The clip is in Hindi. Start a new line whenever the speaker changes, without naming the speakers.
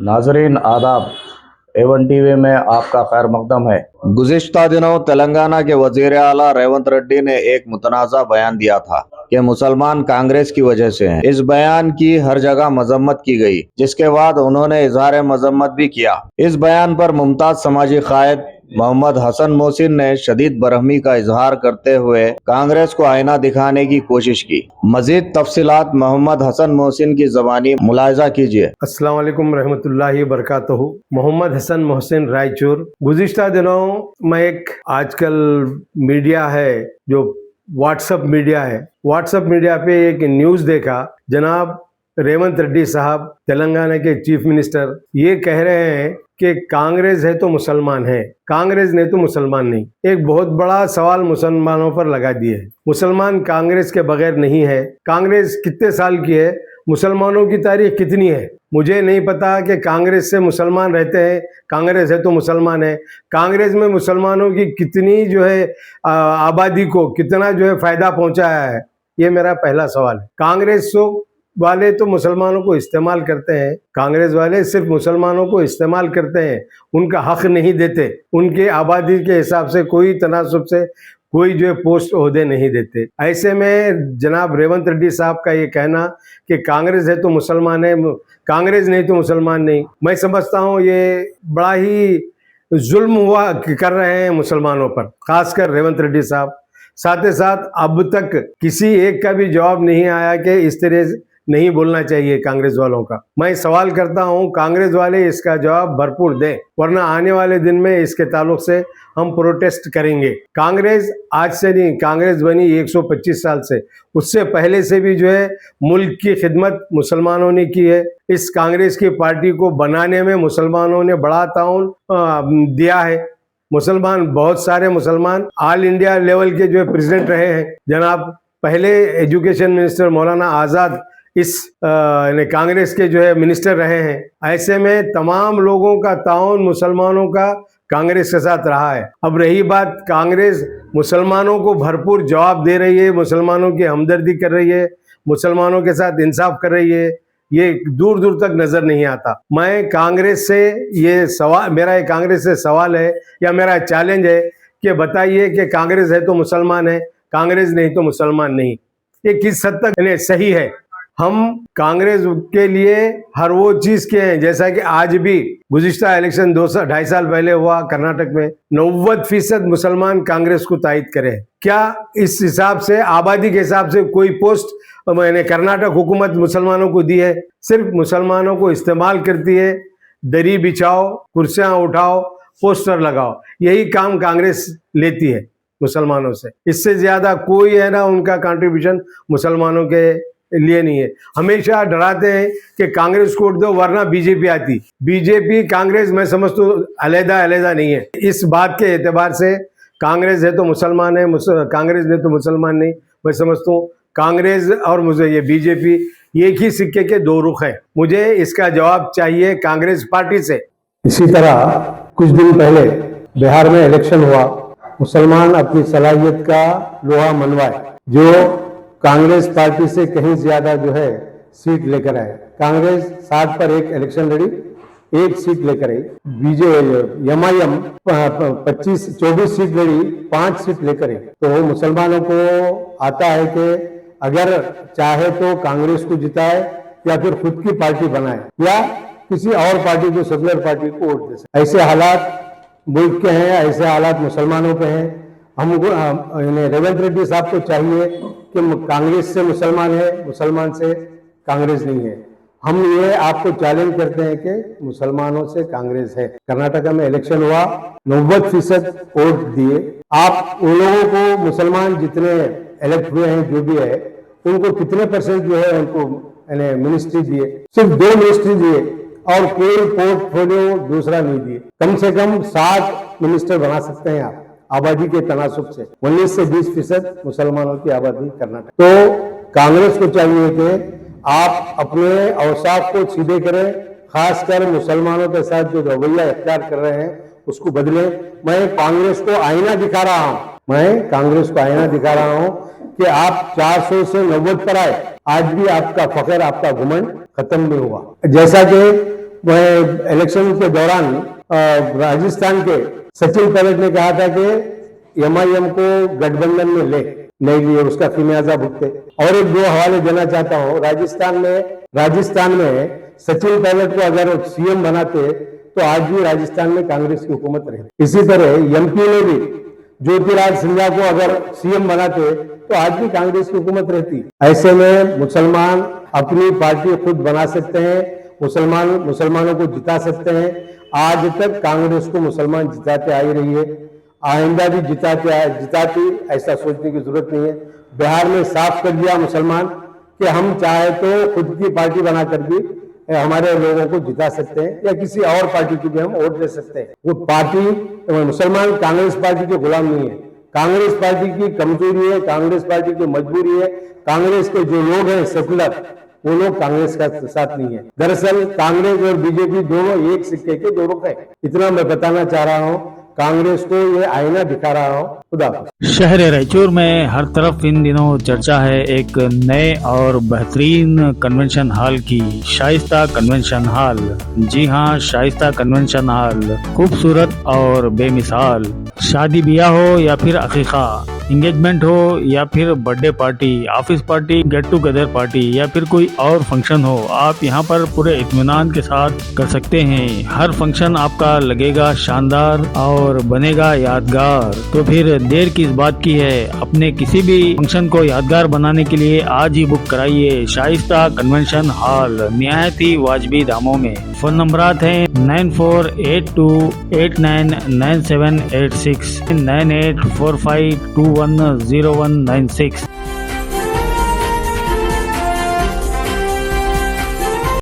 नाजरीन आदाब। एवन टीवी में आपका खैर मकदम है। गुज़िश्ता दिनों तेलंगाना के वज़ीर आला रेवंत रेड्डी ने एक मुतनाज़ा बयान दिया था कि मुसलमान कांग्रेस की वजह से हैं। इस बयान की हर जगह मजम्मत की गई, जिसके बाद उन्होंने इजहार मजम्मत भी किया। इस बयान पर मुमताज समाजी कायद मोहम्मद हसन मोहसिन ने शदीद बरहमी का इजहार करते हुए कांग्रेस को आईना दिखाने की कोशिश की। मजीद तफसीलात मोहम्मद हसन मोहसिन की ज़बानी मुलाहिजा कीजिए।
अस्सलाम वालेकुम रहमतुल्लाहि बरकातहू। मोहम्मद हसन मोहसिन रायचूर। गुज़िश्ता दिनों में एक आजकल मीडिया है जो व्हाट्सएप मीडिया है, व्हाट्सएप मीडिया पे एक न्यूज़ देखा। जनाब रेवंत रेड्डी साहब तेलंगाना के चीफ मिनिस्टर ये कह रहे हैं कि कांग्रेस है तो मुसलमान है, कांग्रेस नहीं तो मुसलमान नहीं। एक बहुत बड़ा सवाल मुसलमानों पर लगा दिए है। मुसलमान कांग्रेस के बगैर नहीं है। कांग्रेस कितने साल की है, मुसलमानों की तारीख कितनी है, मुझे नहीं पता कि कांग्रेस से मुसलमान रहते हैं, कांग्रेस है तो मुसलमान है। कांग्रेस में मुसलमानों की कितनी जो है आबादी को कितना जो है फायदा पहुंचाया है, ये मेरा पहला सवाल है। कांग्रेस वाले तो मुसलमानों को इस्तेमाल करते हैं, कांग्रेस वाले सिर्फ मुसलमानों को इस्तेमाल करते हैं, उनका हक नहीं देते। उनके आबादी के हिसाब से कोई तनासुब से कोई जो है पोस्ट ओहदे नहीं देते। ऐसे में जनाब रेवंत रेड्डी साहब का ये कहना कि कांग्रेस है तो मुसलमान है, कांग्रेस नहीं तो मुसलमान नहीं, मैं समझता हूँ ये बड़ा ही जुल्म हुआ कर रहे हैं मुसलमानों पर, खासकर रेवंत रेड्डी साहब। साथ ही साथ अब तक किसी एक का भी जवाब नहीं आया कि इस तरह नहीं बोलना चाहिए कांग्रेस वालों का। मैं सवाल करता हूं कांग्रेस वाले इसका जवाब भरपूर दें, वरना आने वाले दिन में इसके ताल्लुक से हम प्रोटेस्ट करेंगे। कांग्रेस आज से नहीं, कांग्रेस बनी 125 साल से, उससे पहले से भी जो है मुल्क की खिदमत मुसलमानों ने की है। इस कांग्रेस की पार्टी को बनाने में मुसलमानों ने बड़ा ताउन दिया है। मुसलमान, बहुत सारे मुसलमान ऑल इंडिया लेवल के जो है प्रेसिडेंट रहे हैं। जनाब पहले एजुकेशन मिनिस्टर मौलाना आज़ाद इस कांग्रेस के जो है मिनिस्टर रहे हैं। ऐसे में तमाम लोगों का ताउन मुसलमानों का कांग्रेस के साथ रहा है। अब रही बात, कांग्रेस मुसलमानों को भरपूर जवाब दे रही है, मुसलमानों की हमदर्दी कर रही है, मुसलमानों के साथ इंसाफ कर रही है, ये दूर दूर तक नजर नहीं आता। मैं कांग्रेस से ये सवाल, मेरा ये कांग्रेस से सवाल है या मेरा चैलेंज है कि बताइए कि कांग्रेस है तो मुसलमान है, कांग्रेस नहीं तो मुसलमान नहीं। ये किस हद तक सही है? हम कांग्रेस के लिए हर वो चीज के हैं, जैसा कि आज भी गुज़िश्ता इलेक्शन 2-2.5 साल पहले हुआ कर्नाटक में, 90% मुसलमान कांग्रेस को तायद करे। क्या इस हिसाब से, आबादी के हिसाब से कोई पोस्ट मैंने कर्नाटक हुकूमत मुसलमानों को दी है? सिर्फ मुसलमानों को इस्तेमाल करती है, दरी बिछाओ, कुर्सियां उठाओ, पोस्टर लगाओ, यही काम कांग्रेस लेती है मुसलमानों से। इससे ज्यादा कोई है ना उनका कंट्रीब्यूशन मुसलमानों के लिए नहीं है। हमेशा डराते हैं कि कांग्रेस को वोट दो वरना बीजेपी आती। बीजेपी कांग्रेस मैं समझता हूँ अलग नहीं है। इस बात के एतबार से कांग्रेस है तो मुसलमान है, कांग्रेस नहीं तो मुसलमान नहीं। मैं समझता हूँ कांग्रेस और मुझे ये बीजेपी एक ही सिक्के के दो रुख हैं। मुझे इसका जवाब चाहिए कांग्रेस पार्टी से।
इसी तरह कुछ दिन पहले बिहार में इलेक्शन हुआ, मुसलमान अपनी सलाहियत का लोहा मनवाए, जो कांग्रेस पार्टी से कहीं ज्यादा जो है सीट लेकर आए। कांग्रेस 60 पर एक इलेक्शन लड़ी, 1 सीट लेकर आई। MIM 24 सीट लड़ी, 5 सीट लेकर आई। तो मुसलमानों को आता है कि अगर चाहे तो कांग्रेस को जिताए या फिर खुद की पार्टी बनाए या किसी और पार्टी को, सेकुलर पार्टी को वोट दे सके। ऐसे हालात मुल्क के हैं, ऐसे हालात मुसलमानों के हैं। हमको रेवंत रेड्डी साहब को चाहिए कि कांग्रेस से मुसलमान है, मुसलमान से कांग्रेस नहीं है। हम ये आपको चैलेंज करते हैं कि मुसलमानों से कांग्रेस है। कर्नाटक में इलेक्शन हुआ, 90% वोट दिए। आप उन लोगों को, मुसलमान जितने इलेक्ट हुए हैं जो भी है, उनको कितने % जो है उनको मिनिस्ट्री दिए? सिर्फ 2 मिनिस्ट्री दिए और कोई पोर्टफोलियो दूसरा नहीं दिए। कम से कम 7 मिनिस्टर बना सकते हैं आप आबादी के तनासुब से। 19 से 20% मुसलमानों की आबादी कर्नाटक। तो कांग्रेस को चाहिए कि आप अपने औसाफ को सीधे करें, खासकर मुसलमानों के साथ जो रवैया इख्तियार कर रहे हैं उसको बदलें। मैं कांग्रेस को आईना दिखा रहा हूं, कि आप 400 से 90 पर आए। आज भी आपका फख्र, आपका घुमंड खत्म नहीं हुआ। जैसा कि वह इलेक्शन के दौरान राजस्थान के सचिन पायलट ने कहा था कि एमआईएम को गठबंधन में नहीं लिए, उसका खिमियाजा भुगते। और एक दो हवाले देना चाहता हूं। राजस्थान में सचिन पायलट को अगर सीएम बनाते तो आज भी राजस्थान में कांग्रेस की हुकूमत रहती। इसी तरह एमपी में भी ज्योतिराज सिंधिया को अगर सीएम बनाते तो आज भी कांग्रेस की हुकूमत रहती। ऐसे में मुसलमान अपनी पार्टी खुद बना सकते हैं, मुसलमानों को जिता सकते हैं। आज तक कांग्रेस को मुसलमान जिताते आ ही रही है, आइंदा भी जिताती, ऐसा सोचने की जरूरत नहीं है। बिहार में साफ कर दिया मुसलमान कि हम चाहे तो खुद की पार्टी बनाकर भी हमारे लोगों को जिता सकते हैं या किसी और पार्टी की भी हम वोट दे सकते हैं। वो पार्टी, मुसलमान कांग्रेस पार्टी के गुलाम नहीं है। कांग्रेस पार्टी की कमजोरी है, कांग्रेस पार्टी की मजबूरी है। कांग्रेस के जो लोग हैं सेकुलर, वो लोग कांग्रेस का साथ नहीं है। दरअसल कांग्रेस और बीजेपी दोनों एक सिक्के के दो रुख हैं। इतना मैं बताना चाह रहा हूँ। कांग्रेस को ये आईना दिखा रहा हूँ। खुदा हाफिज।
शहर रायचूर में हर तरफ इन दिनों चर्चा है एक नए और बेहतरीन कन्वेंशन हॉल की, शाइस्ता कन्वेंशन हॉल। जी हाँ, शाइस्ता कन्वेंशन हॉल खूबसूरत और बेमिसाल। शादी ब्याह हो या फिर अकीका, एंगेजमेंट हो या फिर birthday party, office party, get together party या फिर कोई और फंक्शन हो, आप यहाँ पर पूरे इत्मीनान के साथ कर सकते हैं। हर फंक्शन आपका लगेगा शानदार और बनेगा यादगार। तो फिर देर किस बात की है? अपने किसी भी फंक्शन को यादगार बनाने के लिए आज ही बुक कराइए शाइस्ता कन्वेंशन हॉल, निहायत ही वाजबी दामों में। फोन नंबरात हैं 9482899786, 9845210196।